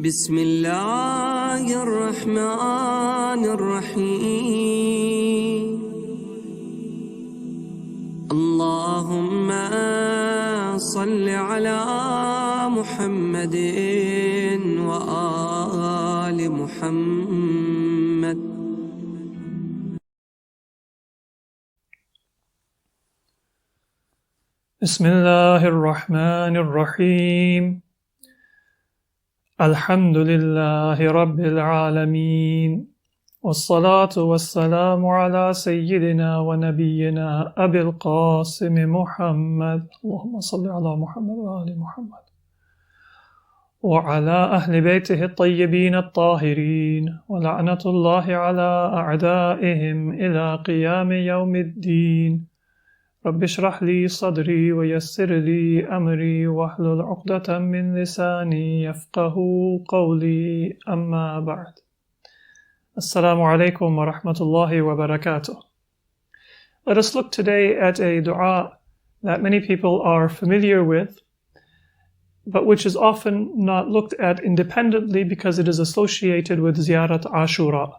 بسم الله الرحمن الرحيم اللهم صل على محمد وآل محمد. بسم الله الرحمن الرحيم الحمد لله رب العالمين والصلاة والسلام على سيدنا ونبينا أبي القاسم محمد اللهم صل على محمد وآل محمد وعلى أهل بيته الطيبين الطاهرين ولعنة الله على أعدائهم إلى قيام يوم الدين. رب اشرح لي صدري ويسر لي أمري واحلل عقدة من لساني يفقه قولي أما بعد. Assalamu alaikum wa rahmatullahi wa barakatuh. Let us look today at a dua that many people are familiar with, but which is often not looked at independently because it is associated with Ziyarat Ashura.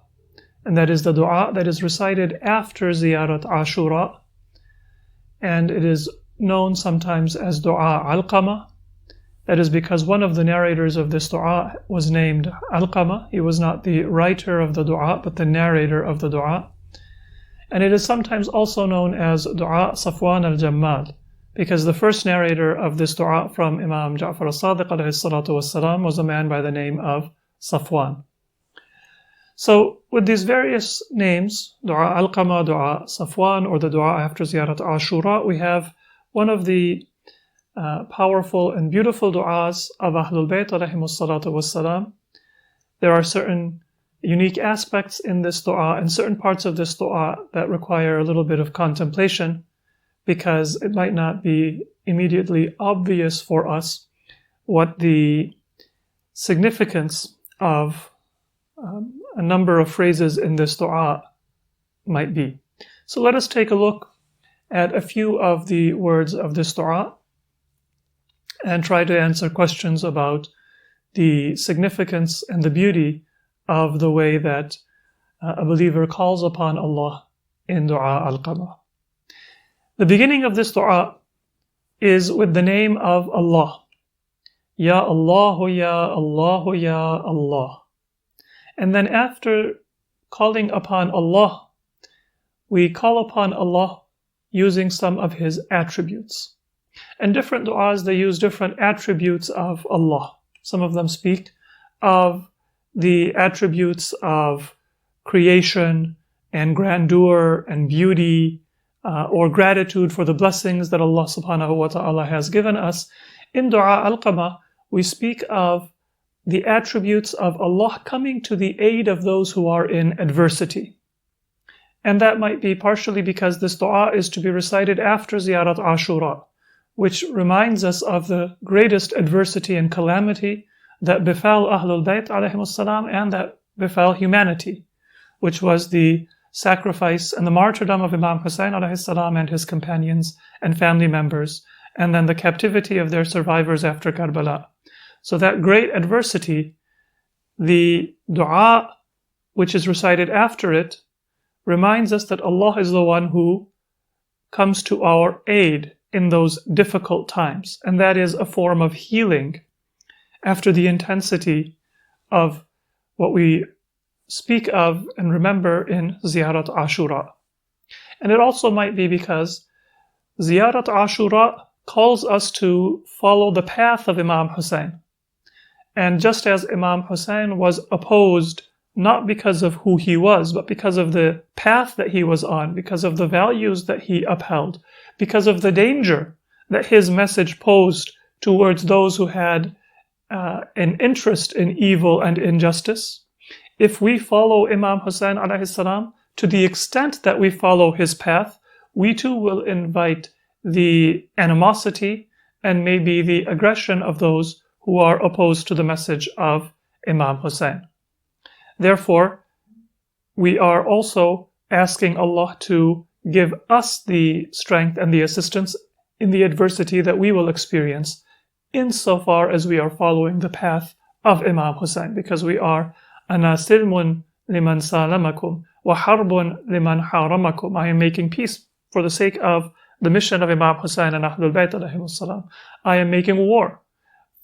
And that is the dua that is recited after Ziyarat Ashura. And it is known sometimes as dua Alqamah. That is because one of the narrators of this dua was named Alqamah. He was not the writer of the dua, but the narrator of the dua. And it is sometimes also known as dua Safwan al-Jammad, because the first narrator of this dua from Imam Ja'far as-Sadiq alayhi salatu was-salam was a man by the name of Safwan. So with these various names, dua Alqamah, dua Safwan, or the dua after Ziyarat Ashura, we have one of the powerful and beautiful du'as of Ahlul Bayt alayhimus salatu wassalam. There are certain unique aspects in this du'a and certain parts of this du'a that require a little bit of contemplation because it might not be immediately obvious for us what the significance of a number of phrases in this du'a might be. So let us take a look at a few of the words of this du'a and try to answer questions about the significance and the beauty of the way that a believer calls upon Allah in dua Alqamah. The beginning of this dua is with the name of Allah. Ya Allah, Ya Allah, Ya Allah. And then after calling upon Allah, we call upon Allah using some of His attributes. And different du'as, they use different attributes of Allah. Some of them speak of the attributes of creation and grandeur and beauty or gratitude for the blessings that Allah subhanahu wa ta'ala has given us. In dua Alqamah, we speak of the attributes of Allah coming to the aid of those who are in adversity. And that might be partially because this dua is to be recited after Ziyarat Ashura, which reminds us of the greatest adversity and calamity that befell Ahlul Bayt alayhimus salam and that befell humanity, which was the sacrifice and the martyrdom of Imam Hasan alayhi salam and his companions and family members, and then the captivity of their survivors after Karbala. So that great adversity, the dua which is recited after it, reminds us that Allah is the one who comes to our aid in those difficult times. And that is a form of healing after the intensity of what we speak of and remember in Ziyarat Ashura. And it also might be because Ziyarat Ashura calls us to follow the path of Imam Hussein. And just as Imam Hussein was opposed not because of who he was, but because of the path that he was on, because of the values that he upheld, because of the danger that his message posed towards those who had an interest in evil and injustice. If we follow Imam Hussein alayhi salam, to the extent that we follow his path, we too will invite the animosity and maybe the aggression of those who are opposed to the message of Imam Hussein. Therefore, we are also asking Allah to give us the strength and the assistance in the adversity that we will experience, insofar as we are following the path of Imam Hussein, because we are ana silmun liman salamakum wa harbun liman haramakum. I am making peace for the sake of the mission of Imam Hussein and Ahlul Bayt alayhimus salam. I am making war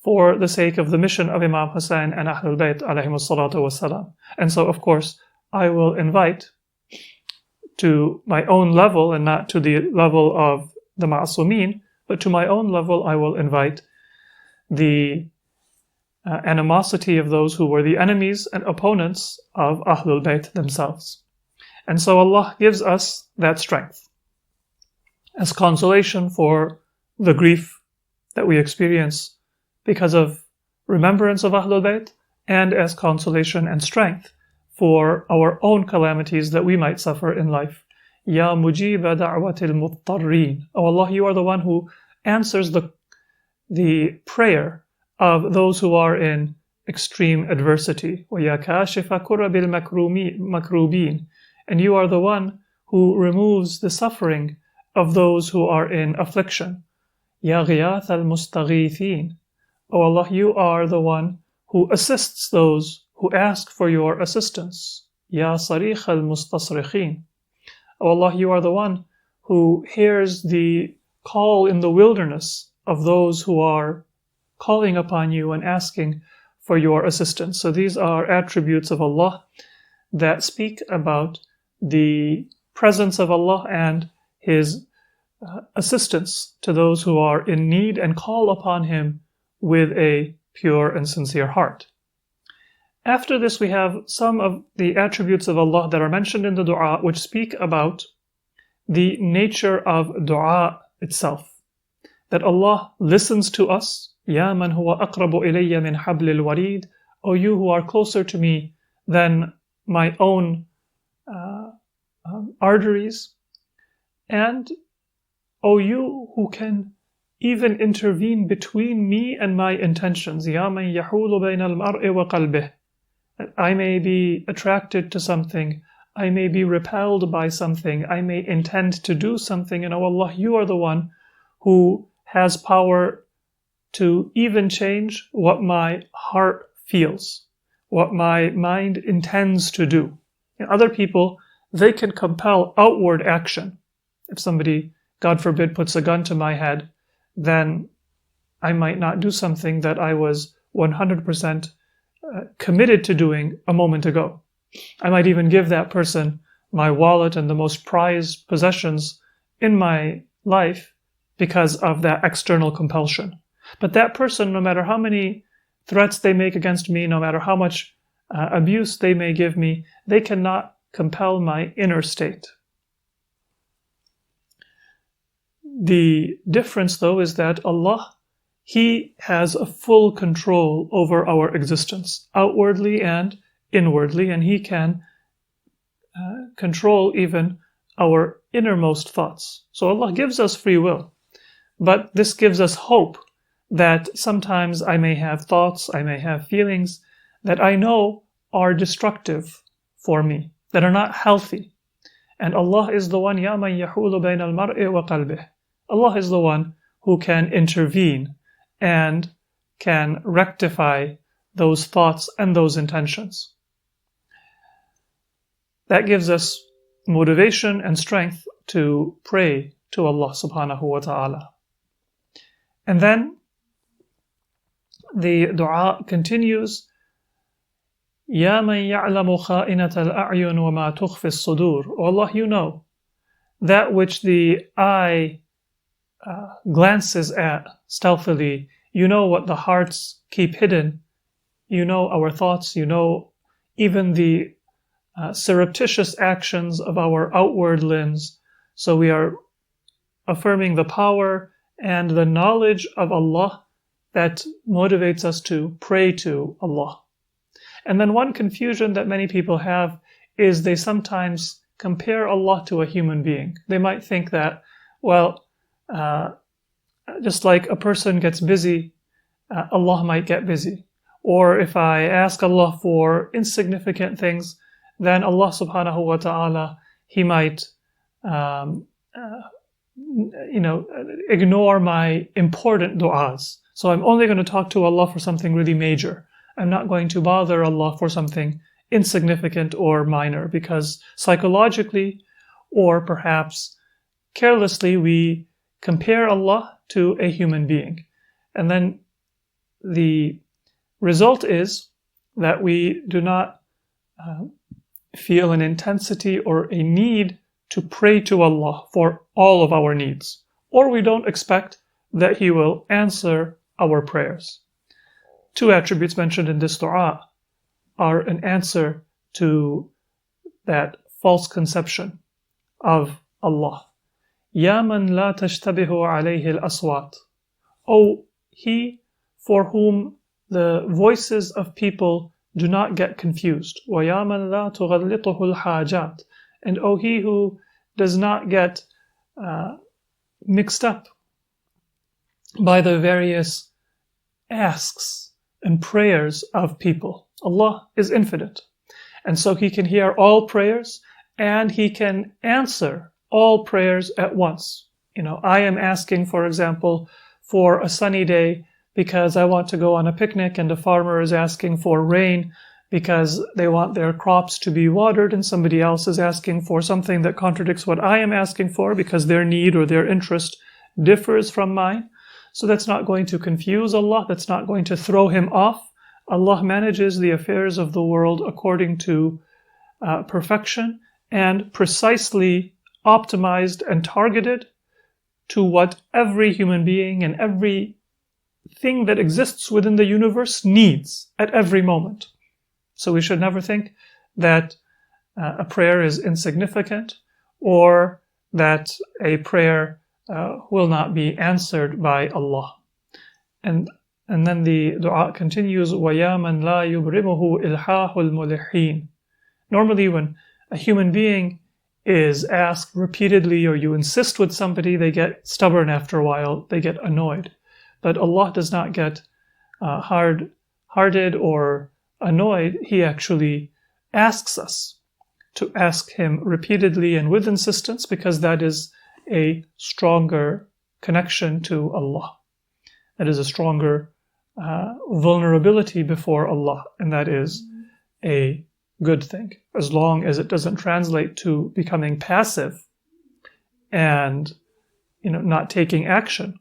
for the sake of the mission of Imam Hussein and Ahlul Bayt alayhimus salatu wassalam. And so, of course, I will invite to my own level, and not to the level of the Ma'asumin, but to my own level, I will invite the animosity of those who were the enemies and opponents of Ahlul Bayt themselves. And so Allah gives us that strength as consolation for the grief that we experience because of remembrance of Ahlul Bayt, and as consolation and strength for our own calamities that we might suffer in life. Ya mujiba da'watil muttarreen. Oh Allah, you are the one who answers the prayer of those who are in extreme adversity. Wa ya kashifa kurabil makrubin. And you are the one who removes the suffering of those who are in affliction. Ya ghiyath al-mustaghithin. O Allah, you are the one who assists those who ask for your assistance. Ya sarikh al-mustasrikhin. O Allah, you are the one who hears the call in the wilderness of those who are calling upon you and asking for your assistance. So these are attributes of Allah that speak about the presence of Allah and His assistance to those who are in need and call upon Him with a pure and sincere heart. After this, we have some of the attributes of Allah that are mentioned in the dua, which speak about the nature of dua itself. That Allah listens to us. Ya man huwa aqrabu ilayya min hablil warid. O you who are closer to me than my own arteries. And O you who can even intervene between me and my intentions. Ya man yahulu bayna al-mar'i wa qalbih. I may be attracted to something, I may be repelled by something, I may intend to do something, and O Allah, you are the one who has power to even change what my heart feels, what my mind intends to do. And other people, they can compel outward action. If somebody, God forbid, puts a gun to my head, then I might not do something that I was 100% committed to doing a moment ago. I might even give that person my wallet and the most prized possessions in my life because of that external compulsion. But that person, no matter how many threats they make against me, no matter how much abuse they may give me, they cannot compel my inner state. The difference, though, is that Allah, He has a full control over our existence, outwardly and inwardly, and He can control even our innermost thoughts. So Allah gives us free will, but this gives us hope that sometimes I may have thoughts, I may have feelings that I know are destructive for me, that are not healthy. And Allah is the one, Ya man yahulu bayna al-mar'i wa qalbih. Allah is the one who can intervene and can rectify those thoughts and those intentions. That gives us motivation and strength to pray to Allah subhanahu wa ta'ala. And then the dua continues, Ya man ya'lamu kha'inat al-a'yun wa ma tukhfi as-sudur. O Allah, you know that which the eye glances at stealthily. You know what the hearts keep hidden. You know our thoughts. You know even the surreptitious actions of our outward limbs. So we are affirming the power and the knowledge of Allah that motivates us to pray to Allah. And then one confusion that many people have is they sometimes compare Allah to a human being. They might think that, well, just like a person gets busy, Allah might get busy. Or if I ask Allah for insignificant things, then Allah subhanahu wa ta'ala, He might, ignore my important du'as. So I'm only going to talk to Allah for something really major. I'm not going to bother Allah for something insignificant or minor, because psychologically or perhaps carelessly we compare Allah to a human being. And then the result is that we do not feel an intensity or a need to pray to Allah for all of our needs, or we don't expect that He will answer our prayers. Two attributes mentioned in this dua are an answer to that false conception of Allah. Ya man la tashtabihu alayhi al-aswat. O He for whom the voices of people do not get confused. وَيَا مَنْ لَا تُغَلِّطُهُ الْحَاجَاتِ. And O He who does not get mixed up by the various asks and prayers of people. Allah is infinite, and so He can hear all prayers and He can answer all prayers at once. I am asking, for example, for a sunny day because I want to go on a picnic, and a farmer is asking for rain because they want their crops to be watered, and somebody else is asking for something that contradicts what I am asking for because their need or their interest differs from mine. So that's not going to confuse Allah, that's not going to throw Him off. Allah manages the affairs of the world according to perfection and precisely optimized and targeted to what every human being and every thing that exists within the universe needs at every moment. So we should never think that a prayer is insignificant or that a prayer will not be answered by Allah. And then the dua continues, وَيَا مَنْ لَا يُبْرِمُهُ إِلْحَاحُ الْمُلِحِينَ. Normally when a human being is asked repeatedly, or you insist with somebody, they get stubborn after a while, they get annoyed. But Allah does not get hard-hearted or annoyed. He actually asks us to ask Him repeatedly and with insistence, because that is a stronger connection to Allah. That is a stronger vulnerability before Allah, and that is a good thing, as long as it doesn't translate to becoming passive and not taking action.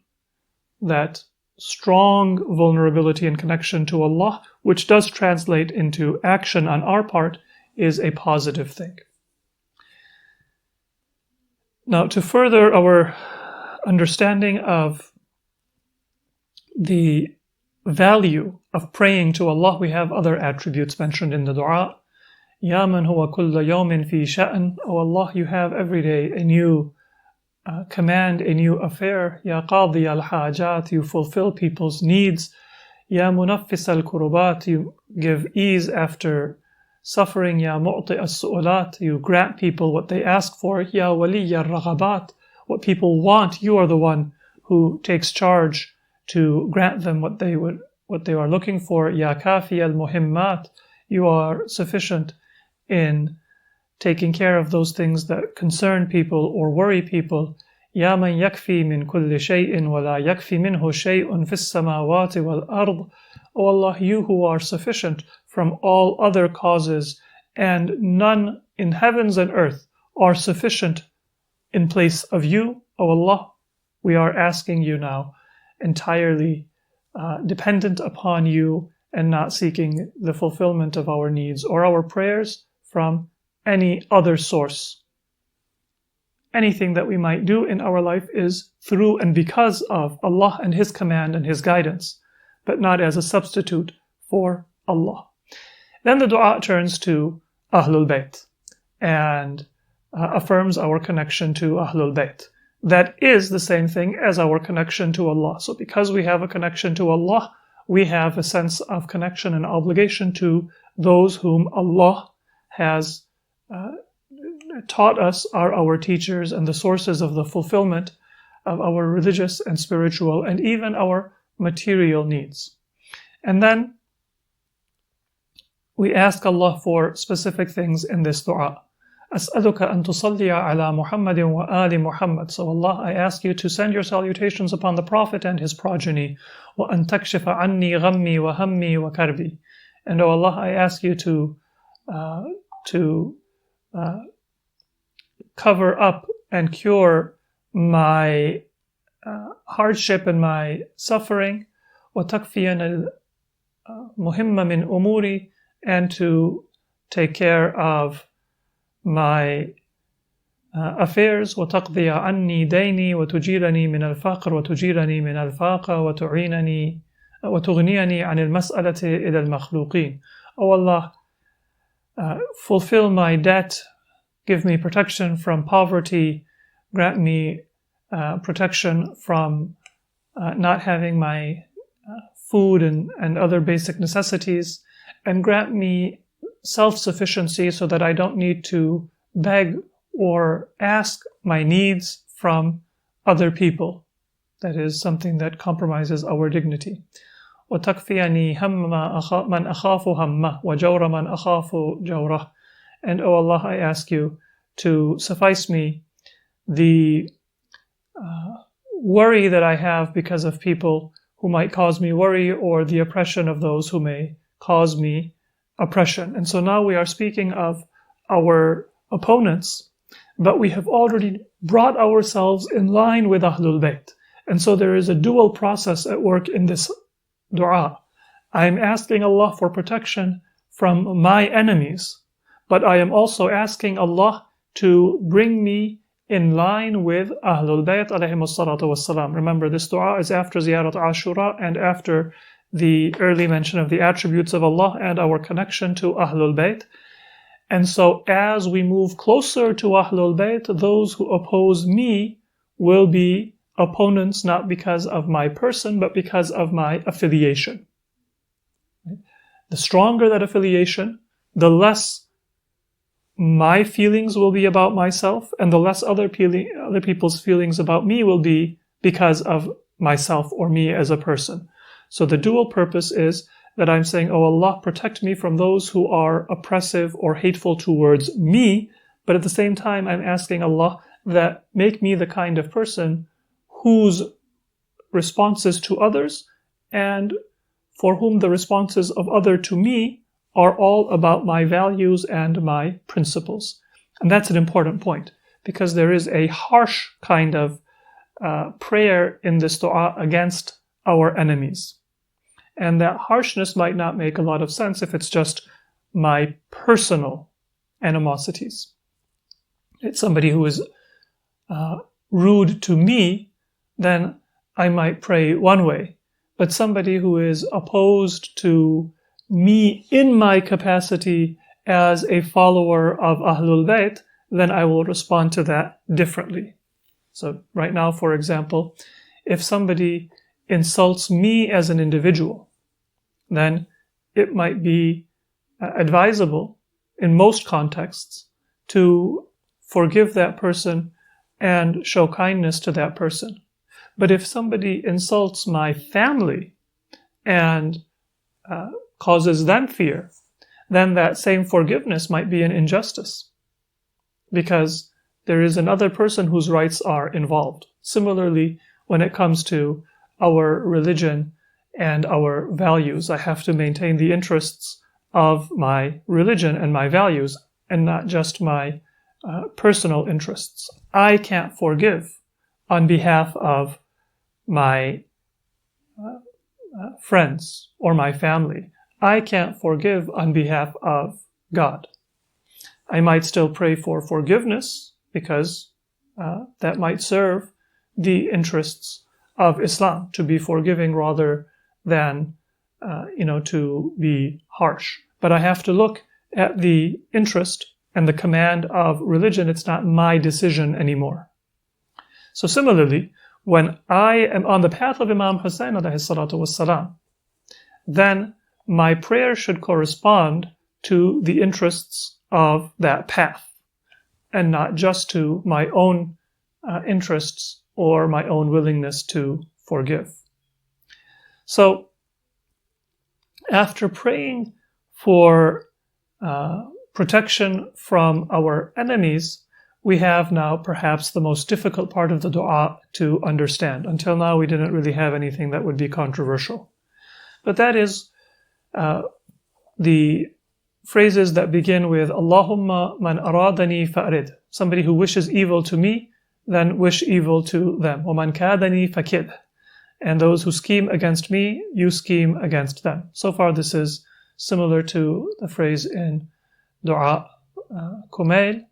That strong vulnerability and connection to Allah, which does translate into action on our part, is a positive thing. Now, to further our understanding of the value of praying to Allah, we have other attributes mentioned in the dua. Ya man huwa kulla yawmin fi sha'n. O Allah, you have every day a new command, a new affair. Ya qadi al-hajat, you fulfill people's needs. Ya munaffis al-kurubat, you give ease after suffering. Ya mu'ti as-su'ulat, you grant people what they ask for. Ya wali al-raghabat, what people want, you are the one who takes charge to grant them what they are looking for. Ya kafi al-muhimmat, you are sufficient in taking care of those things that concern people or worry people. Ya man yakfi min kulli shay'in wa la yakfi minhu shay'un fis samawati wal ard. O Allah, you who are sufficient from all other causes, and none in heavens and earth are sufficient in place of you. O Allah, we are asking you now, entirely dependent upon you, and not seeking the fulfillment of our needs or our prayers from any other source. Anything that we might do in our life is through and because of Allah and His command and His guidance, but not as a substitute for Allah. Then the dua turns to Ahlul Bayt and affirms our connection to Ahlul Bayt. That is the same thing as our connection to Allah. So because we have a connection to Allah, we have a sense of connection and obligation to those whom Allah has taught us are our teachers and the sources of the fulfillment of our religious and spiritual and even our material needs. And then we ask Allah for specific things in this dua. أسألك أن تصلي على محمد وآل محمد. So Allah, I ask you to send your salutations upon the Prophet and his progeny. وأن تكشف عني غمي وهمي وكربي. And O Allah, I ask you to cover up and cure my hardship and my suffering, وَتَكْفِيَنَا الْمُهِمَّ مِنْ أُمُورِي, and to take care of my affairs, وَتَقْضِيَ عَنِّي دَيْنِي وَتُجِيرَنِي مِنَ الْفَقْرِ وَتُجِيرَنِي مِنَ الْفَاقَةِ وَتُغْنِيَنِي عَنِ الْمَسْأَلَةِ إِلَى الْمَخْلُوقِينَ. O Allah, fulfill my debt, give me protection from poverty, grant me protection from not having my food and other basic necessities, and grant me self-sufficiency so that I don't need to beg or ask my needs from other people. That is something that compromises our dignity. وَتَكْفِيَنِي هَمَّ مَنْ أَخَافُ هَمَّهُ وَجَوْرَ مَنْ أَخَافُ جَوْرَهُ. And O Allah, I ask you to suffice me the worry that I have because of people who might cause me worry, or the oppression of those who may cause me oppression. And so now we are speaking of our opponents, but we have already brought ourselves in line with Ahlul Bayt. And so there is a dual process at work in this dua. I am asking Allah for protection from my enemies, but I am also asking Allah to bring me in line with Ahlul Bayt alayhimus salatu wassalam. Remember, this dua is after Ziyarat Ashura and after the early mention of the attributes of Allah and our connection to Ahlul Bayt. And so as we move closer to Ahlul Bayt, those who oppose me will be opponents not because of my person, but because of my affiliation. The stronger that affiliation, the less my feelings will be about myself, and the less other people's feelings about me will be because of myself or me as a person. So the dual purpose is that I'm saying, oh Allah, protect me from those who are oppressive or hateful towards me, but at the same time I'm asking Allah that make me the kind of person whose responses to others and for whom the responses of other to me are all about my values and my principles. And that's an important point, because there is a harsh kind of prayer in this dua against our enemies. And that harshness might not make a lot of sense if it's just my personal animosities. It's somebody who is rude to me, then I might pray one way. But somebody who is opposed to me in my capacity as a follower of Ahlul Bayt, then I will respond to that differently. So right now, for example, if somebody insults me as an individual, then it might be advisable in most contexts to forgive that person and show kindness to that person. But if somebody insults my family and causes them fear, then that same forgiveness might be an injustice, because there is another person whose rights are involved. Similarly, when it comes to our religion and our values, I have to maintain the interests of my religion and my values, and not just my personal interests. I can't forgive on behalf of my friends or my family. I can't forgive on behalf of God. I might still pray for forgiveness, because that might serve the interests of Islam, to be forgiving rather than to be harsh. But I have to look at the interest and the command of religion. It's not my decision anymore. So similarly, when I am on the path of Imam Hasan alayhi salatu wassalam, then my prayer should correspond to the interests of that path, and not just to my own interests or my own willingness to forgive. So, after praying for protection from our enemies, we have now perhaps the most difficult part of the dua to understand. Until now, we didn't really have anything that would be controversial. But that is the phrases that begin with Allahumma man aradani fa'rid. Somebody who wishes evil to me, then wish evil to them. وَمَنْ كَادَنِي فَكِدْ. And those who scheme against me, you scheme against them. So far this is similar to the phrase in Dua Kumail.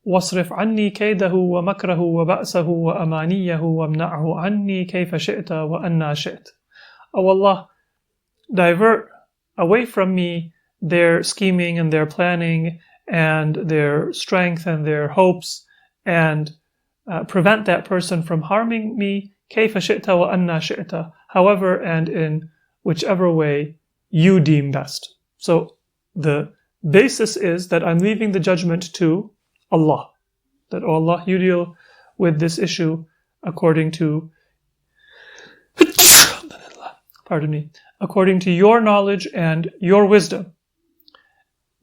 وَاصْرِفْ عَنِّي كَيْدَهُ وَمَكْرَهُ وَبَأْسَهُ وَأَمَانِيَّهُ وَامْنَعْهُ عَنِّي كَيْفَ شِئْتَ وَأَنَّا شِئْتَ. O Allah, divert away from me their scheming and their planning and their strength and their hopes, and prevent that person from harming me, كَيْفَ شِئْتَ وَأَنَّا شِئْتَ, however and in whichever way you deem best. So the basis is that I'm leaving the judgment to Allah. That, oh Allah, you deal with this issue according to according to your knowledge and your wisdom.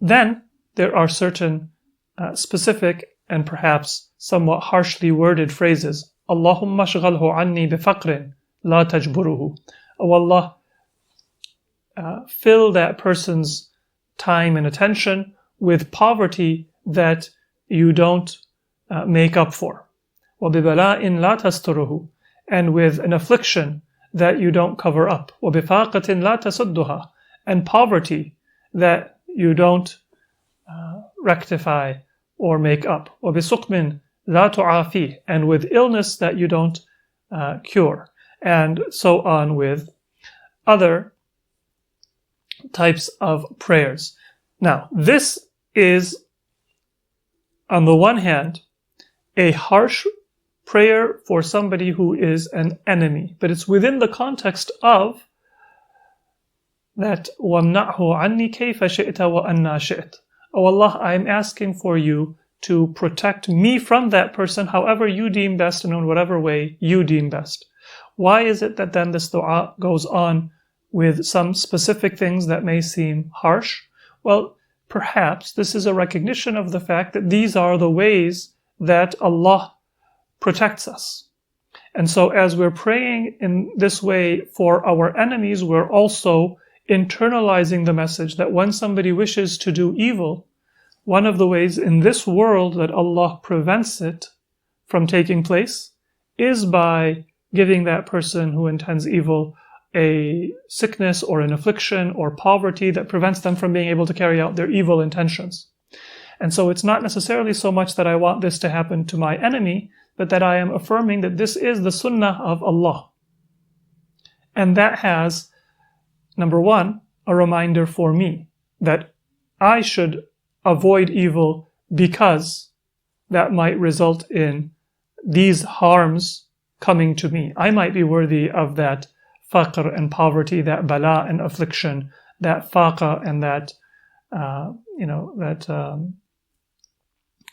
Then there are certain specific and perhaps somewhat harshly worded phrases. Allahumma shghalhu anni bifaqrin la tajburuhu. Oh Allah, fill that person's time and attention with poverty that you don't make up for. وَبِبَلَاءٍ لَا تَسْتُرُهُ. And with an affliction that you don't cover up. وَبِفَاقَةٍ لَا تَسُدُّهَا. And poverty that you don't rectify or make up. وَبِسُقْمٍ لَا تُعَافِيهِ. And with illness that you don't cure. And so on with other types of prayers. Now, this is, on the one hand, a harsh prayer for somebody who is an enemy, but it's within the context of that وَامْنَعْهُ عَنِّي كَيْفَ شِئْتَ وَأَنَّا شِئْتَ. Oh Allah, I am asking for you to protect me from that person however you deem best and in whatever way you deem best. Why is it that then this dua goes on with some specific things that may seem harsh? Well, perhaps this is a recognition of the fact that these are the ways that Allah protects us. And so as we're praying in this way for our enemies, we're also internalizing the message that when somebody wishes to do evil, one of the ways in this world that Allah prevents it from taking place is by giving that person who intends evil a sickness or an affliction or poverty that prevents them from being able to carry out their evil intentions. And so it's not necessarily so much that I want this to happen to my enemy, but that I am affirming that this is the sunnah of Allah. And that has, number one, a reminder for me that I should avoid evil because that might result in these harms coming to me. I might be worthy of that faqr and poverty, that bala and affliction, that faqa and that,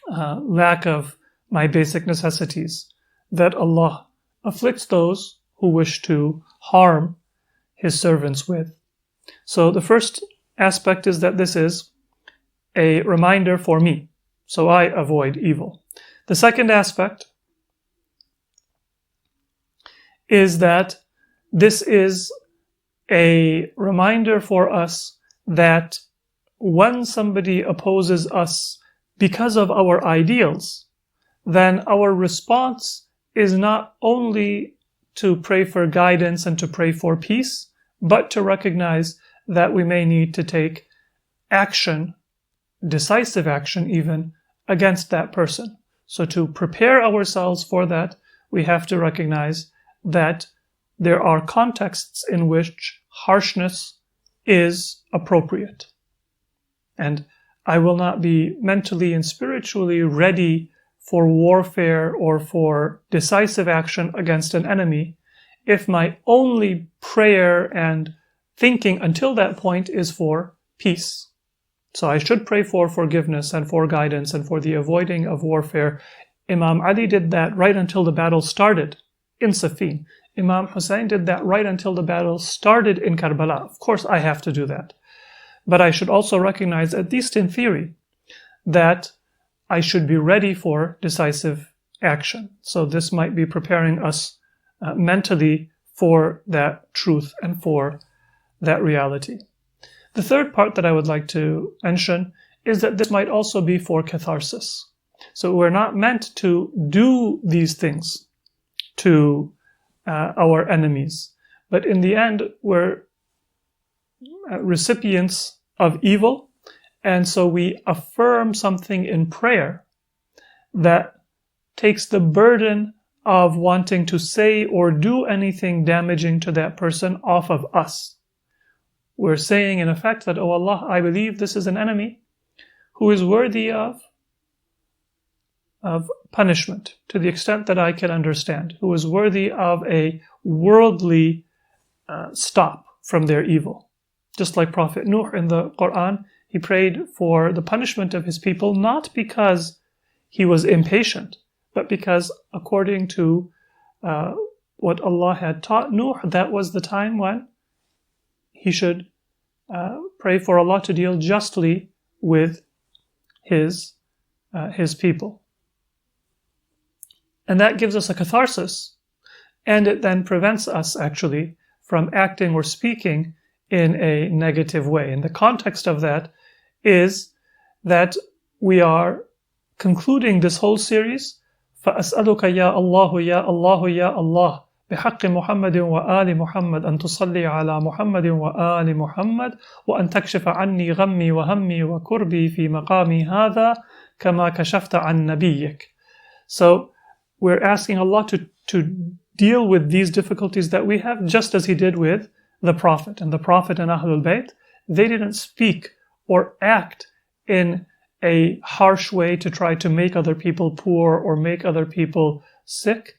lack of my basic necessities, that Allah afflicts those who wish to harm His servants with. So the first aspect is that this is a reminder for me, so I avoid evil. The second aspect is that this is a reminder for us that when somebody opposes us because of our ideals, then our response is not only to pray for guidance and to pray for peace, but to recognize that we may need to take action, decisive action even, against that person. So to prepare ourselves for that, we have to recognize that there are contexts in which harshness is appropriate. And I will not be mentally and spiritually ready for warfare or for decisive action against an enemy if my only prayer and thinking until that point is for peace. So I should pray for forgiveness and for guidance and for the avoiding of warfare. Imam Ali did that right until the battle started in Siffin. Imam Hussein did that right until the battle started in Karbala. Of course, I have to do that. But I should also recognize, at least in theory, that I should be ready for decisive action. So this might be preparing us mentally for that truth and for that reality. The third part that I would like to mention is that this might also be for catharsis. So we're not meant to do these things to our enemies, but in the end, we're recipients of evil, and so we affirm something in prayer that takes the burden of wanting to say or do anything damaging to that person off of us. We're saying in effect that, oh Allah, I believe this is an enemy who is worthy of punishment to the extent that I can understand, who is worthy of a worldly stop from their evil. Just like Prophet Nuh in the Quran, he prayed for the punishment of his people, not because he was impatient, but because according to what Allah had taught Nuh, that was the time when he should pray for Allah to deal justly with his people. And that gives us a catharsis, and it then prevents us actually from acting or speaking in a negative way. And the context of that is that we are concluding this whole series, فَأَسْأَلُكَ يَا اللَّهُ يَا اللَّهُ يَا اللَّهُ بحق محمد وآل محمد أن تصلي على محمد وآل محمد وأن تكشف عني غمي وهمي وكربي في مقامي هذا كما كشفت عن نبيك. So we're asking Allah to deal with these difficulties that we have, just as He did with the Prophet. And the Prophet and Ahlul Bayt, they didn't speak or act in a harsh way to try to make other people poor or make other people sick.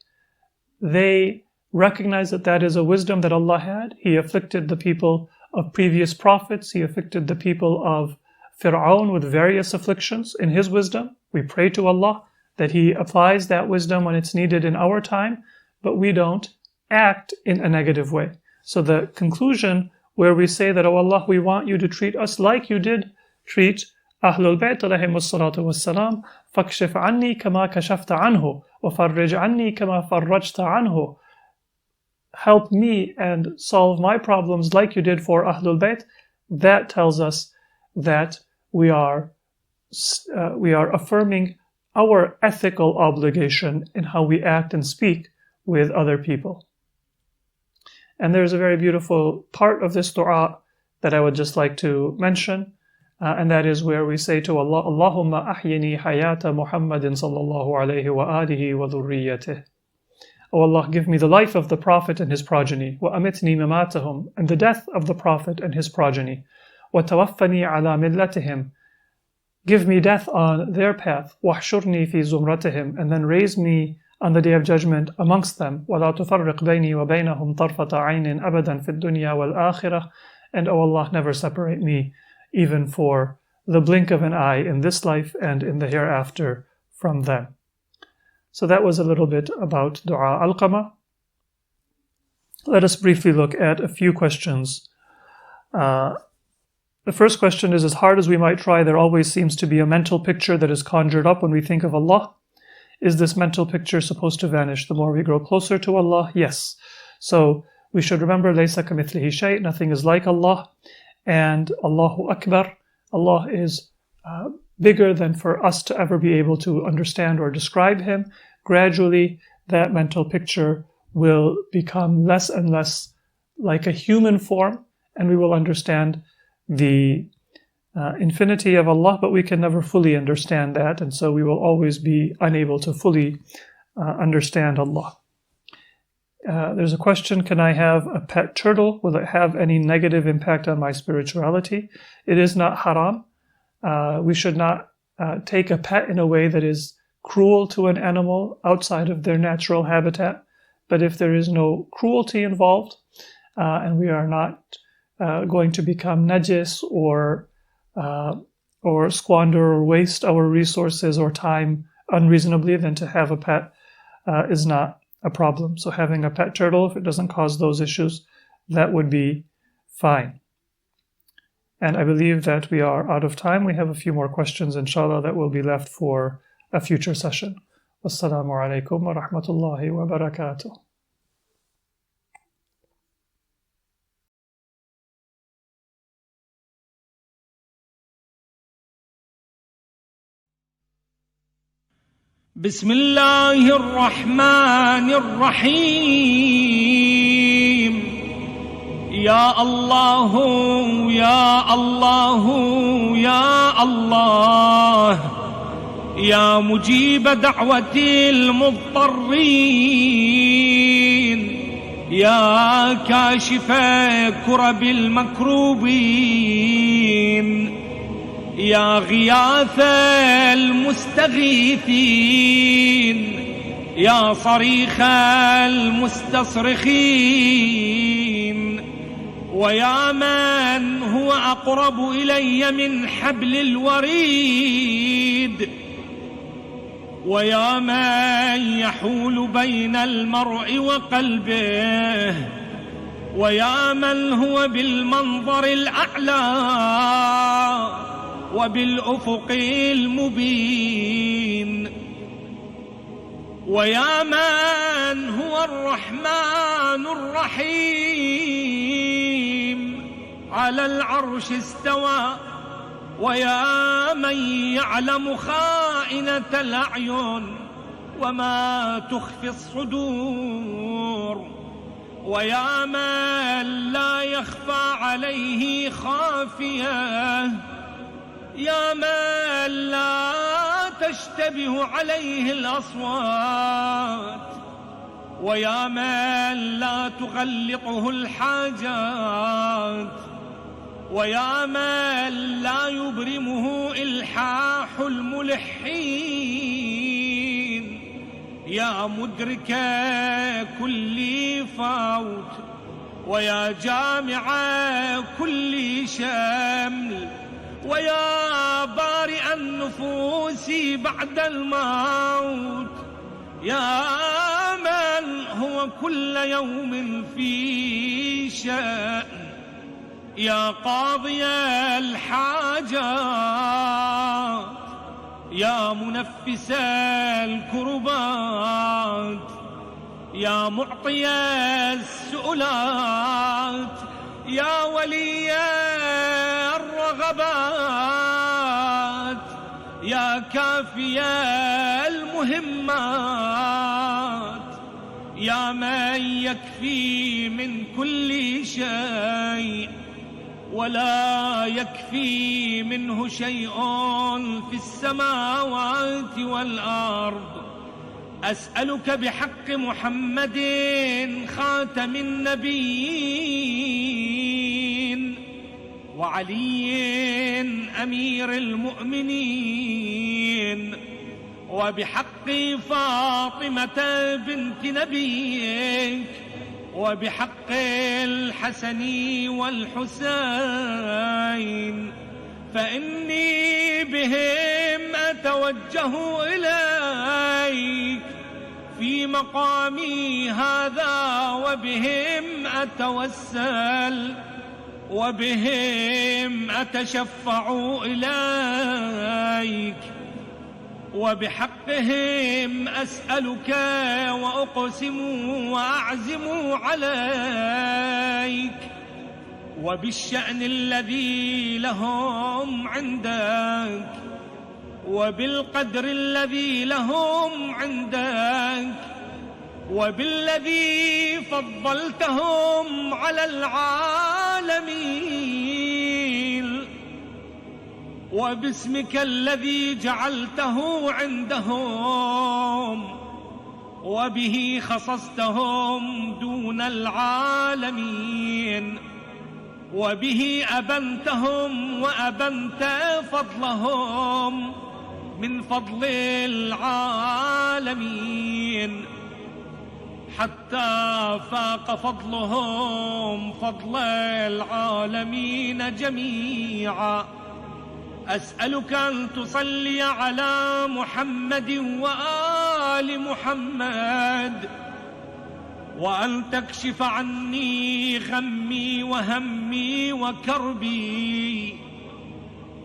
They recognized that that is a wisdom that Allah had. He afflicted the people of previous prophets. He afflicted the people of Fir'aun with various afflictions in His wisdom. We pray to Allah that He applies that wisdom when it's needed in our time, but we don't act in a negative way. So the conclusion where we say that, oh Allah, we want you to treat us like you did treat Ahlul Bayt alayhimus salatu wassalam, فَاكْشِفْ عَنِّي كَمَا كَشَفْتَ عَنْهُ وَفَرِّجْ عَنِّي كَمَا فَرَّجْتَ عَنْهُ. Help me and solve my problems like you did for Ahlul Bayt. That tells us that we are affirming our ethical obligation in how we act and speak with other people. And there's a very beautiful part of this dua that I would just like to mention, and that is where we say to Allah, Allahumma ahyini hayata Muhammadin sallallahu alayhi wa alihi wa dhurriyyatih. O Allah, give me the life of the Prophet and his progeny, wa amitni mamatahum, and the death of the Prophet and his progeny, wa tawaffani ala millatihim, give me death on their path, wahshurni fi zumratihim, and then raise me on the Day of Judgment amongst them, وَلَا تُفَرِّقْ بَيْنِي وَبَيْنَهُمْ طَرْفَةَ عَيْنٍ أَبَدًا فِي الدُّنْيَا وَالْآخِرَةِ. And O Allah, never separate me, even for the blink of an eye in this life and in the hereafter from them. So that was a little bit about Dua Alqamah. Let us briefly look at a few questions. The first question is, as hard as we might try, there always seems to be a mental picture that is conjured up when we think of Allah. Is this mental picture supposed to vanish the more we grow closer to Allah? Yes. So we should remember, Laysa kamithlihi shay, nothing is like Allah. And Allahu Akbar, Allah is bigger than for us to ever be able to understand or describe Him. Gradually, that mental picture will become less and less like a human form, and we will understand the infinity of Allah, but we can never fully understand that, and so we will always be unable to fully understand Allah. There's a question, can I have a pet turtle? Will it have any negative impact on my spirituality? It is not haram. We should not take a pet in a way that is cruel to an animal outside of their natural habitat. But if there is no cruelty involved, and we are not going to become najis or squander or waste our resources or time unreasonably, then to have a pet is not a problem. So having a pet turtle, if it doesn't cause those issues, that would be fine. And I believe that we are out of time. We have a few more questions, inshallah, that will be left for a future session. Wassalamu alaikum wa rahmatullahi wa barakatuh. بسم الله الرحمن الرحيم. يا الله يا الله يا الله، يا مجيب دعوة المضطرين، يا كاشف كرب المكروبين، يا غياث المستغيثين، يا صريخ المستصرخين، ويا من هو أقرب إلي من حبل الوريد، ويا من يحول بين المرء وقلبه، ويا من هو بالمنظر الأعلى وبالأفق المبين، ويا من هو الرحمن الرحيم على العرش استوى، ويا من يعلم خائنة الأعين وما تخفي الصدور، ويا من لا يخفى عليه خافية، يا من لا تشتبه عليه الأصوات، ويا من لا تغلطه الحاجات، ويا من لا يبرمه إلحاح الملحين، يا مدرك كل فوت، ويا جامع كل شمل، ويا بارئ النفوس بعد الموت، يا من هو كل يوم في شأن، يا قاضي الحاجات، يا منفس الكربات، يا معطي السؤلات، يا ولي الرغبات، يا كافي المهمات، يا من يكفي من كل شيء ولا يكفي منه شيء في السماوات والأرض، أسألك بحق محمد خاتم النبيين وعلي أمير المؤمنين، وبحق فاطمة بنت نبيك، وبحق الحسن والحسين، فإني بهم أتوجه إليك في مقامي هذا، وبهم أتوسل، وبهم أتشفع إليك، وبحقهم أسألك وأقسم وأعزم عليك، وبالشأن الذي لهم عندك، وبالقدر الذي لهم عندك، وبالذي فضلتهم على العالمين، وباسمك الذي جعلته عندهم، وبه خصصتهم دون العالمين، وبه أبنتهم وأبنت فضلهم من فضل العالمين، حتى فاق فضلهم فضل العالمين جميعا. أسألك أن تصلي على محمد وآل محمد، وأن تكشف عني غمي وهمي وكربي،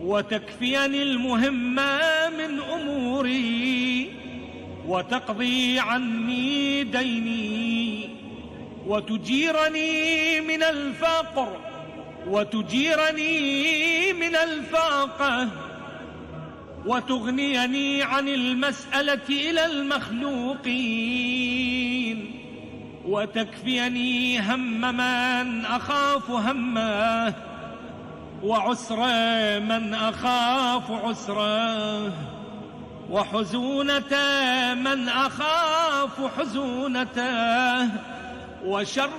وتكفيني المهم من أموري، وتقضي عني ديني، وتجيرني من الفقر، وتجيرني من الفاقة، وتغنيني عن المسألة إلى المخلوقين، وتكفيني هم من أخاف همه، وعسر من أخاف عسره، وحزونة من أخاف حزونته، وشر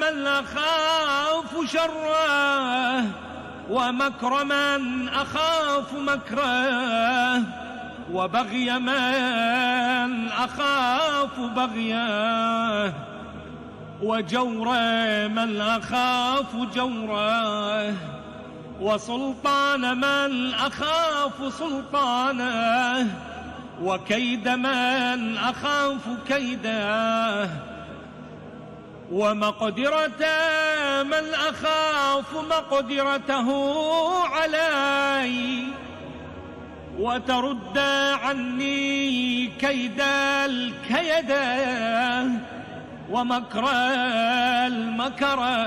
من أخاف شره، ومكر من أخاف مكره، وبغي من أخاف بغيه، وجور من أخاف جوره، وسلطان من أخاف سلطانه، وكيد من أخاف كيده، ومقدرة من أخاف مقدرته علي، وترد عني كيد الكيد، ومكر المكر.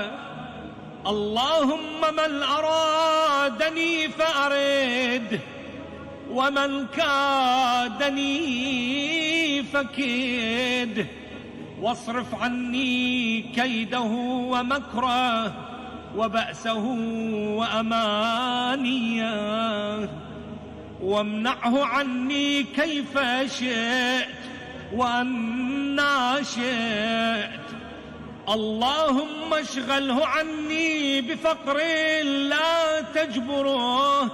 اللهم من أرادني فأرد، ومن كادني فكيد، واصرف عني كيده ومكره وبأسه وأمانيه، وامنعه عني كيف شئت وأنا شئت. اللهم اشغله عني بفقر لا تجبره،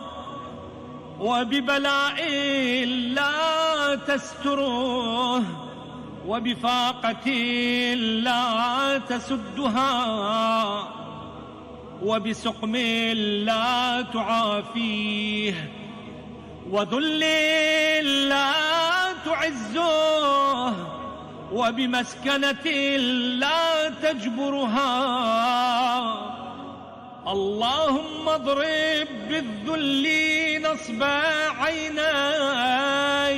وببلاء لا تستره، وبفاقة لا تسدها، وبسقم لا تعافيه، وذل لا تعزه، وبمسكنة لا تجبرها. اللهم اضرب بالذل نصب عينيه،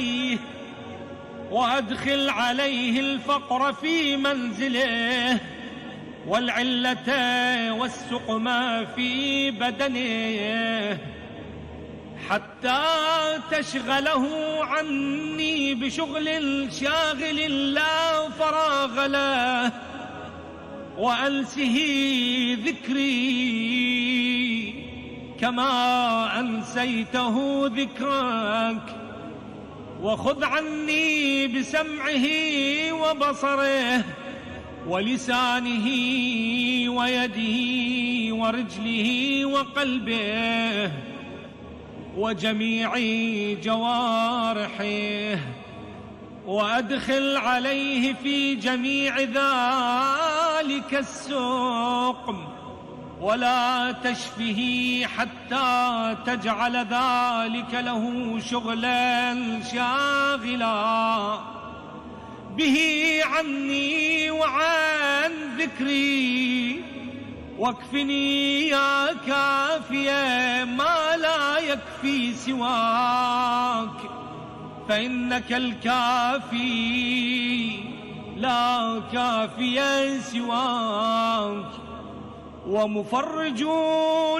وأدخل عليه الفقر في منزله، والعلة والسقم في بدنه، حتى تشغله عني بشغل شاغل لا فراغ له، وأنسه ذكري كما أنسيته ذكرك، وخذ عني بسمعه وبصره ولسانه ويده ورجله وقلبه وجميع جوارحه، وأدخل عليه في جميع ذلك السقم، ولا تشفه حتى تجعل ذلك له شغلا شاغلا به عني وعن ذكري، واكفني يا كافيا ما لا يكفي سواك، فإنك الكافي لا كافي سواك، ومفرج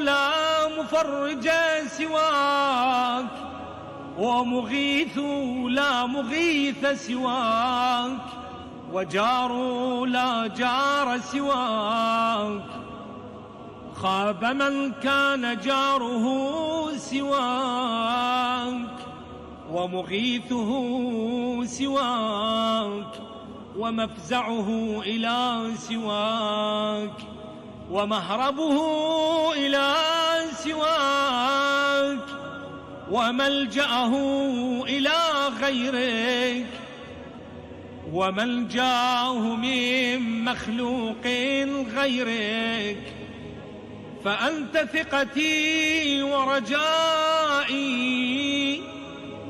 لا مفرج سواك، ومغيث لا مغيث سواك، وجار لا جار سواك. خاب من كان جاره سواك، ومغيثه سواك، ومفزعه إلى سواك، ومهربه إلى سواك، وملجأه إلى غيرك، وملجأه من مخلوق غيرك. فأنت ثقتي ورجائي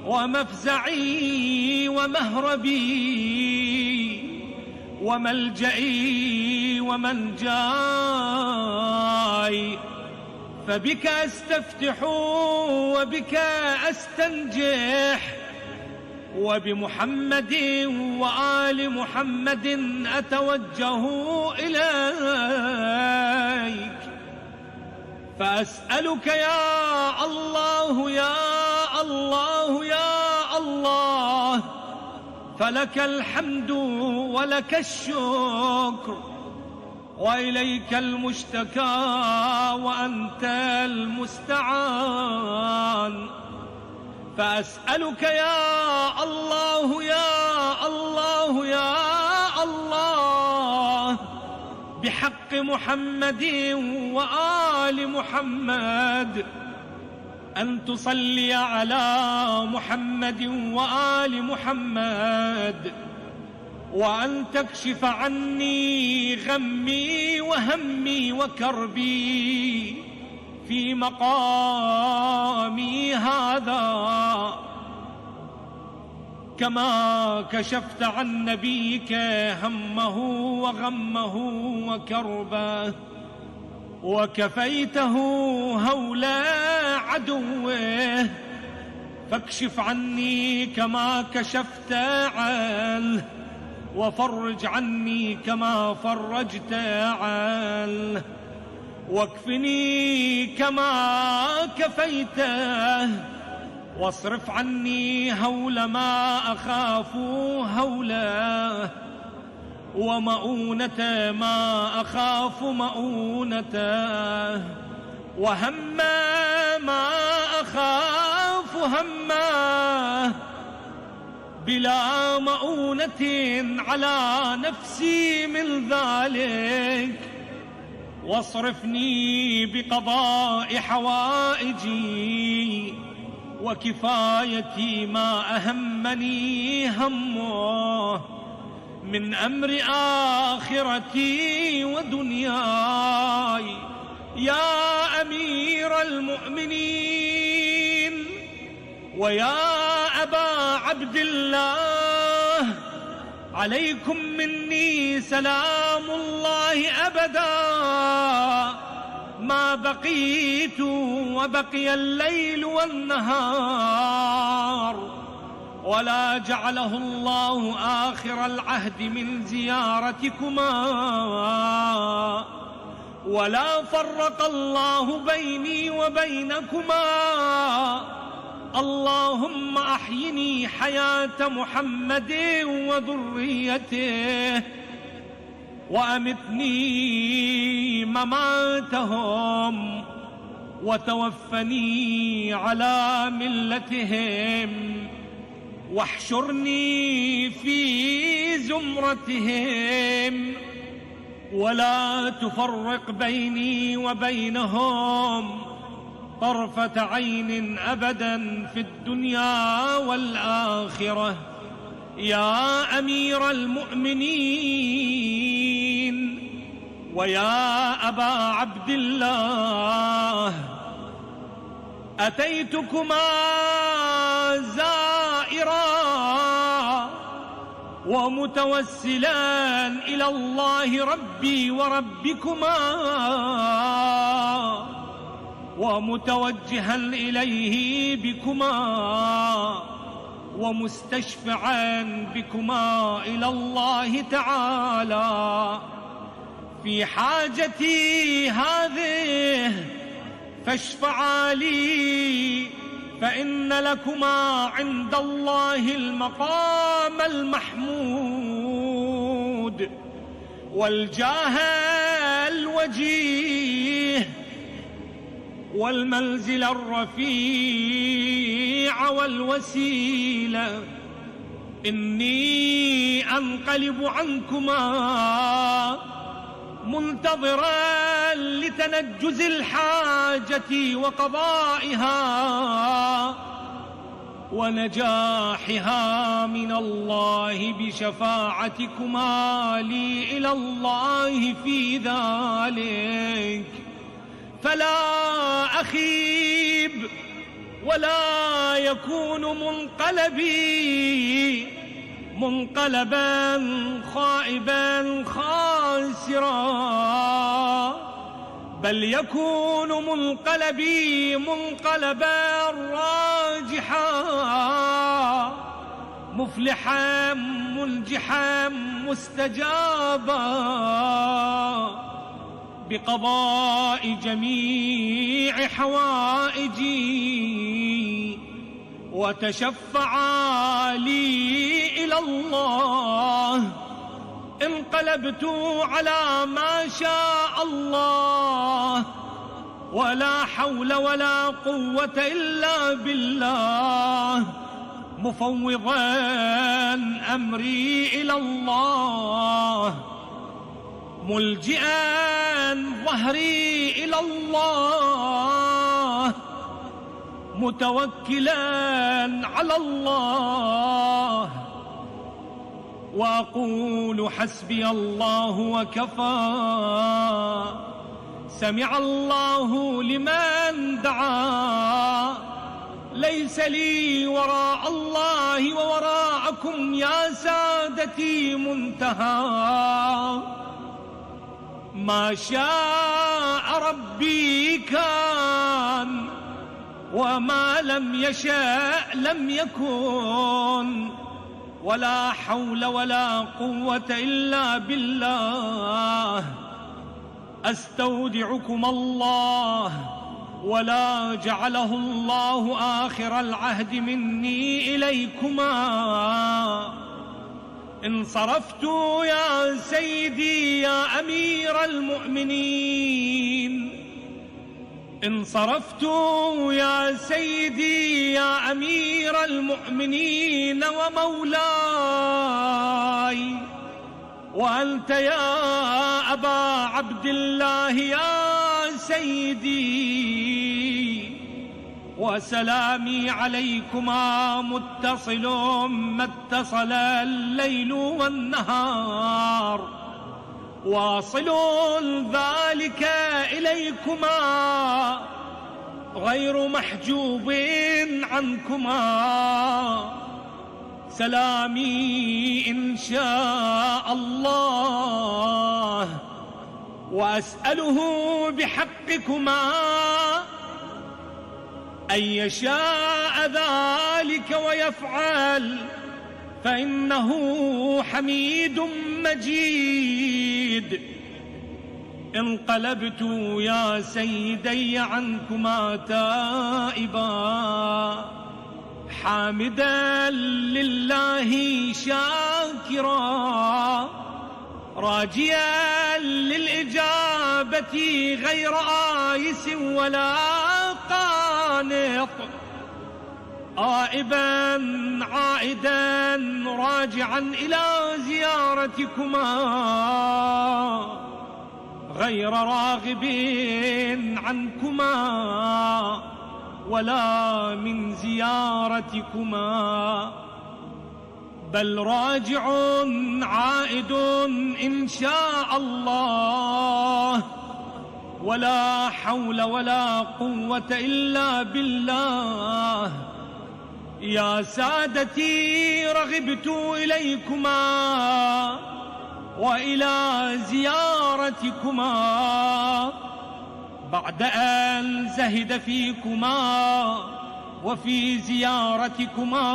ومفزعي ومهربي وملجئي ومنجاي، فبك أستفتح وبك أستنجح، وبمحمد وآل محمد أتوجه إليك. فأسألك يا الله يا الله يا الله، فلك الحمد ولك الشكر، وإليك المشتكى وأنت المستعان. فأسألك يا الله يا الله يا الله بحق محمد وآل محمد أن تصلي على محمد وآل محمد، وأن تكشف عني غمي وهمي وكربي في مقامي هذا، كما كشفت عن نبيك همه وغمه وكربه، وكفيته هول عدوه، فاكشف عني كما كشفت عنه، وفرج عني كما فرجت عنه، واكفني كما كفيته، واصرف عني هول ما أخاف هوله، ومؤونة ما أخاف مؤونته، وهم ما أخاف همه، بلا مؤونة على نفسي من ذلك، واصرفني بقضاء حوائجي وكفايتي ما أهمني همه من أمر آخرتي ودنياي. يا أمير المؤمنين ويا أبا عبد الله، عليكم مني سلام الله أبدا ما بقيت وبقي الليل والنهار، ولا جعله الله آخر العهد من زيارتكما، ولا فرق الله بيني وبينكما. اللهم أحيني حياة محمد وذريته، وأمتني مماتهم، وتوفني على ملتهم، واحشرني في زمرتهم، ولا تفرق بيني وبينهم طرفة عين أبدا في الدنيا والآخرة. يا أمير المؤمنين ويا أبا عبد الله، أتيتكما زائرا ومتوسلا إلى الله ربي وربكما، ومتوجها إليه بكما، ومستشفعا بكما إلى الله تعالى في حاجتي هذه، فاشفعا لي، فإن لكما عند الله المقام المحمود والجاه الوجيه والمنزل الرفيع والوسيلة. إني أنقلب عنكما منتظرا لتنجز الحاجة وقضائها ونجاحها من الله بشفاعتكما لي إلى الله في ذلك، فلا أخيب ولا يكون منقلبي منقلبا خائبا خاسرا، بل يكون منقلبي منقلبا راجحا مفلحا منجحا مستجابا بقضاء جميع حوائجي وتشفعا لي إلى الله، انقلبت على ما شاء الله، ولا حول ولا قوة إلا بالله، مفوضا أمري إلى الله، ملجئا ظهري إلى الله، متوكلا على الله، وأقول حسبي الله وكفى، سمع الله لمن دعا، ليس لي وراء الله ووراءكم يا سادتي منتهى، ما شاء ربي كان، وما لم يشاء لم يكن، ولا حول ولا قوة إلا بالله. أستودعكم الله، ولا جعله الله آخر العهد مني إليكما. انصرفت يا سيدي يا أمير المؤمنين، انصرفت يا سيدي يا أمير المؤمنين ومولاي، وأنت يا أبا عبد الله يا سيدي، وسلامي عليكما متصل ما اتصل الليل والنهار، واصل ذلك إليكما غير محجوب عنكما. سلامي إن شاء الله، وأسأله بحقكما أن يشاء ذلك ويفعل، فإنه حميد مجيد. انقلبت يا سيدي عنكما تائبا، حامدا لله شاكرا، راجيا للإجابة غير آيس ولا قانط، آئبا عائدا راجعا إلى زيارتكما، غير راغب عنكما ولا من زيارتكما، بل راجع عائد إن شاء الله، ولا حول ولا قوة إلا بالله. يا سادتي رغبت إليكما وإلى زيارتكما بعد أن زهد فيكما وفي زيارتكما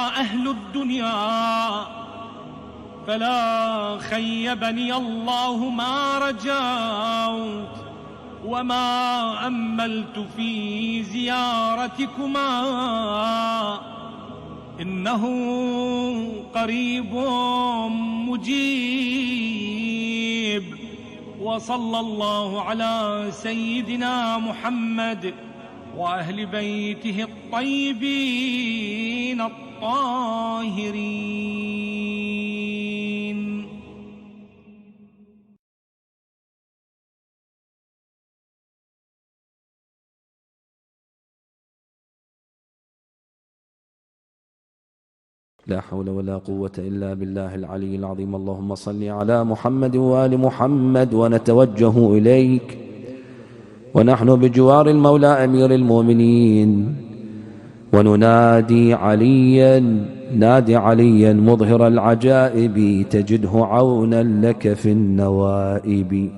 أهل الدنيا، فلا خيبني الله ما رجوت وما أملت في زيارتكما، إنه قريب مجيب. وصلى الله على سيدنا محمد وأهل بيته الطيبين الطاهرين. لا حول ولا قوة إلا بالله العلي العظيم. اللهم صل على محمد وآل محمد. ونتوجه إليك ونحن بجوار المولى أمير المؤمنين، وننادي عليا، نادي عليا مظهر العجائب، تجده عونا لك في النوائب،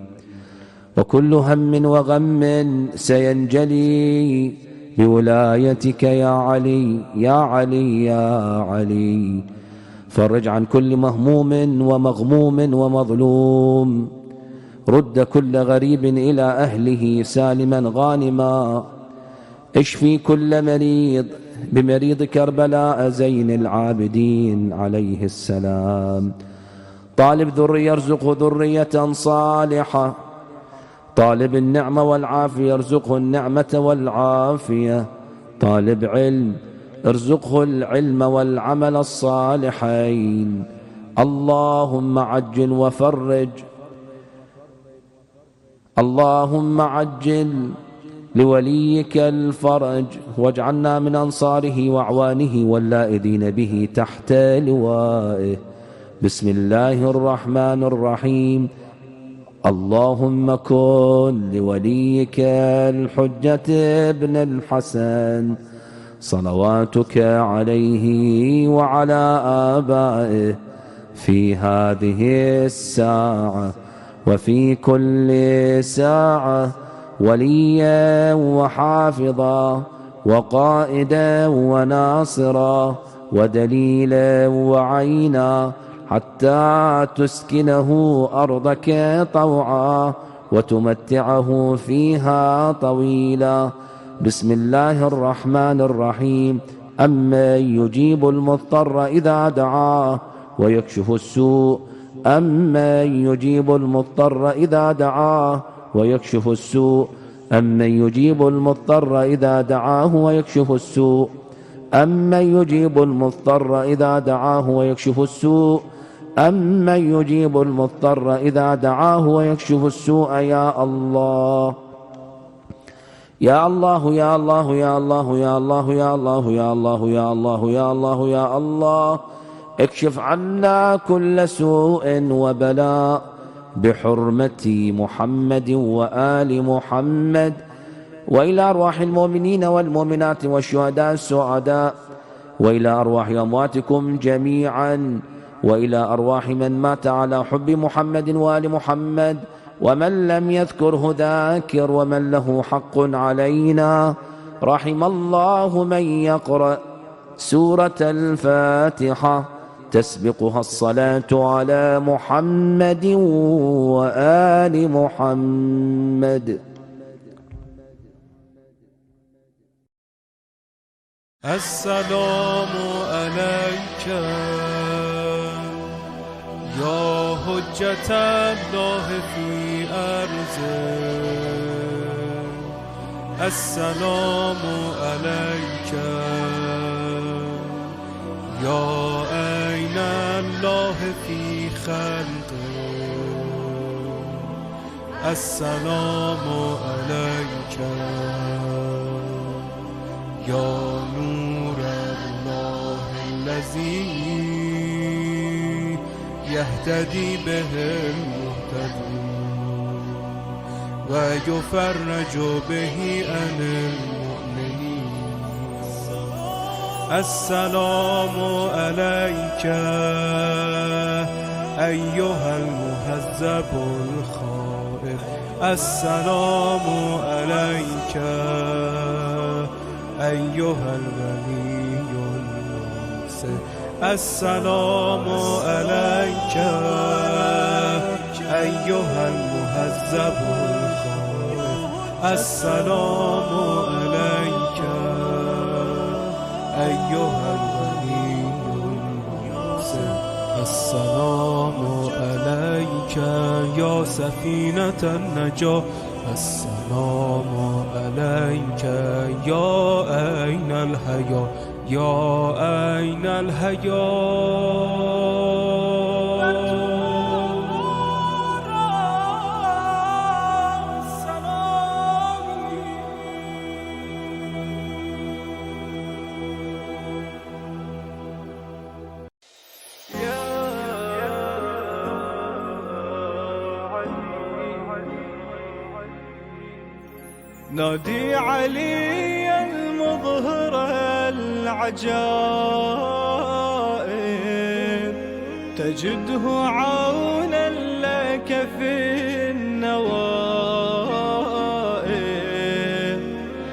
وكل هم وغم سينجلي بولايتك يا علي يا علي يا علي. فرج عن كل مهموم ومغموم ومظلوم، رد كل غريب إلى أهله سالما غانما، اشفي كل مريض بمريض كربلاء زين العابدين عليه السلام. طالب ذرية يرزقه ذرية صالحة، طالب النعمة والعافية يرزقه النعمة والعافية، طالب علم ارزقه العلم والعمل الصالحين. اللهم عجل وفرج، اللهم عجل لوليك الفرج، واجعلنا من أنصاره وأعوانه واللائذين به تحت لوائه. بسم الله الرحمن الرحيم. اللهم كن لوليك الحجة ابن الحسن صلواتك عليه وعلى آبائه في هذه الساعة وفي كل ساعة وليا وحافظا وقائدا وناصرا ودليلا وعينا، حتى تسكنه أرضك طوعا وتمتعه فيها طويلا. بسم الله الرحمن الرحيم. أمن يجيب المضطر إذا دعاه ويكشف السوء، أمن يجيب المضطر إذا دعاه ويكشف السوء، أمن يجيب المضطر إذا دعاه ويكشف السوء، أمن يجيب المضطر إذا دعاه ويكشف السوء، أمن يجيب المضطر إذا دعاه ويكشف السوء. يا الله يا الله يا الله يا الله يا الله يا الله يا الله يا الله يا الله يا الله، اكشف عنا كل سوء وبلاء بحرمة محمد وآل محمد، وإلى أرواح المؤمنين والمؤمنات والشهداء السعداء، وإلى أرواح أمواتكم جميعا، وإلى أرواح من مات على حب محمد وآل محمد، ومن لم يذكره ذاكر، ومن له حق علينا. رحم الله من يقرأ سورة الفاتحة تسبقها الصلاة على محمد وآل محمد. السلام عليك يا حجة الله في أرضه، السلام عليك يا أين الله في خلقه، السلام عليك يا نور الله الذي يهتدي به المهتدون ويفرج به عن المؤمنين. السلام عليك أيها المهذب الخائف، السلام عليك أيها الغني الناصر، السلام عليك أيها المهذب الخائف، السلام عليك أيها الغني الناصر، السلام عليك يا سفينة النجاة، السلام عليك يا أين الحياة، يا أين الحياة. نادي علي المظهر العجائب، تجده عونا لك في النوائب،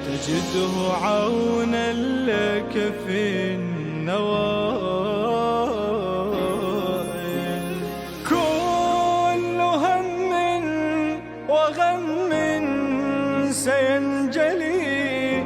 تجده عونا لك في النوائب. كل هم وغم سينجلي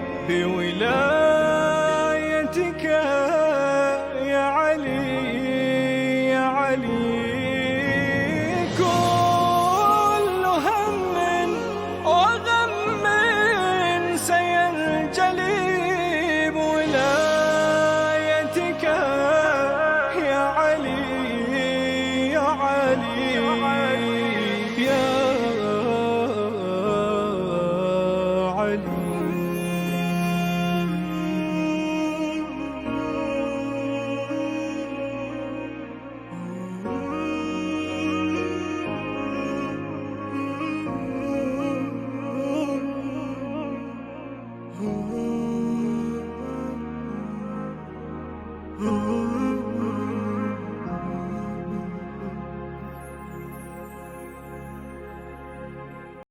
الولي